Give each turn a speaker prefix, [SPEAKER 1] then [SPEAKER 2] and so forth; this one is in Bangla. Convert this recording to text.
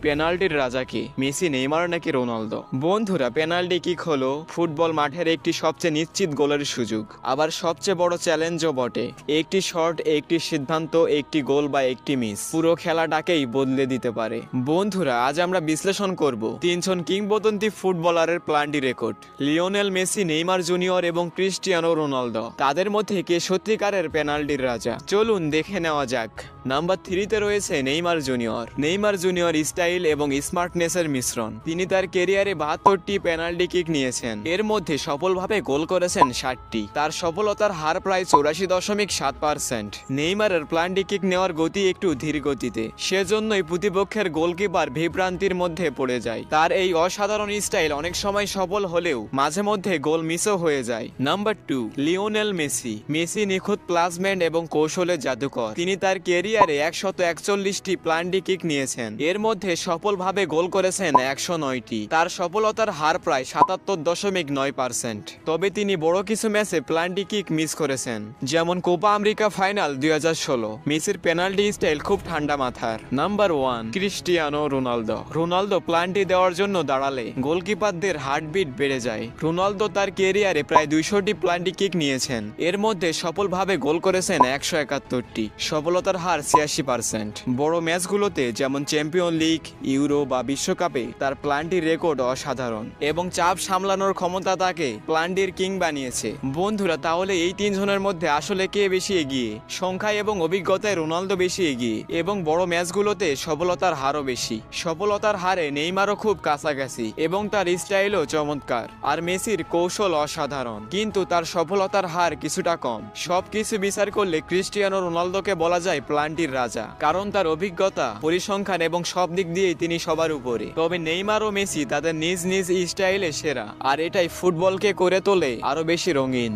[SPEAKER 1] পেনাল্টির রাজা কে, মেসি, নেইমার নাকি রোনালদো? বন্ধুরা, পেনাল্টি কিক হলো ফুটবল মাঠের একটি সবচেয়ে নিশ্চিত গোলের সুযোগ, আবার সবচেয়ে বড় চ্যালেঞ্জও বটে। একটি শট, একটি সিদ্ধান্ত, একটি গোল বা একটি মিস পুরো খেলাটাকেই বদলে দিতে পারে। বন্ধুরা, আজ আমরা বিশ্লেষণ করব তিনজন কিংবদন্তি ফুটবলারের প্লান্টি record, Lionel Messi, Neymar Junior এবং ক্রিস্টিয়ানো রোনালদো। তাদের মধ্যে কে সত্যিকারের পেনাল্টির রাজা? চলুন দেখে নেওয়া যাক। নাম্বার 3-তে রয়েছে Neymar junior. Neymar junior style এবং স্মার্টনেসের মিশ্রণ। তিনি তার কেরিয়ারে 72টি পেনাল্টি কিক নিয়েছেন, এর মধ্যে সফলভাবে গোল করেছেন 60টি। তার সফলতার হার প্রায় 84.7%। নেইমারের প্লান্টি কিক নেওয়ার গতি একটু ধীর গতিতে, সেজন্যই প্রতিপক্ষের গোলকিপার বিভ্রান্তির মধ্যে পড়ে যায়। তার এই অসাধারণ স্টাইল অনেক সময় সফল হলেও মাঝে মধ্যে গোল মিসও হয়ে যায়। Number 2, Lionel Messi. মেসি নিখুঁত প্লাসমেন্ট এবং কৌশলের জাদুকর। তিনি তার কেরিয়ারে 141টি প্লান্টি কিক নিয়েছেন, এর মধ্যে সফলভাবে গোল করেছেন 109টি। তার সফলতার হার প্রায় 77.9%। তবে তিনি বড় কিছু ম্যাচে প্লান্টি কিক মিস করেছেন, যেমন কোপা আমেরিকা ফাইনাল 2016। মেসির পেনাল্টি স্টাইল খুব ঠান্ডা মাথার। Number 1, Cristiano Ronaldo. Ronaldo plenty দেওয়ার জন্য দাঁড়ালে গোলকিপারদের হার্টবিট বেড়ে যায়। রোনালদো তার কেরিয়ারে প্রায় 200টি প্লান্টি কিক নিয়েছেন, এর মধ্যে সফলভাবে গোল করেছেন 171টি। সফলতার হার 86%। বড় ম্যাচগুলোতে যেমন চ্যাম্পিয়ন লিগ, ইউরো বা বিশ্বকাপে তার প্লান্টির রেকর্ড অসাধারণ এবং চাপ সামলানোর ক্ষমতা তাকে প্লান্টির কিং বানিয়েছে। বন্ধুরা, তাহলে এই তিনজনের মধ্যে আসলে কে বেশি এগিয়ে? সংখ্যায় এবং অভিজ্ঞতায় রোনালদো বেশি এগিয়ে এবং বড় ম্যাচগুলোতে সফলতার হারও বেশি। সফলতার হারে নেইমারও খুব কাছাকাছি এবং তার স্টাইলও চমৎকার। আর মেসির কৌশল অসাধারণ, কিন্তু তার সফলতার হার কিছুটা কম। সবকিছু বিচার করলে ক্রিস্টিয়ানো রোনালদোকে বলা যায় প্লান্টির রাজা, কারণ তার অভিজ্ঞতা, পরিসংখ্যান এবং সব দিক দিয়েই তিনি সবার উপরে। তবে নেইমার ও মেসি তাদের নিজ নিজ স্টাইলে সেরা, আর এটাই ফুটবলকে করে তোলে আরো বেশি রঙিন।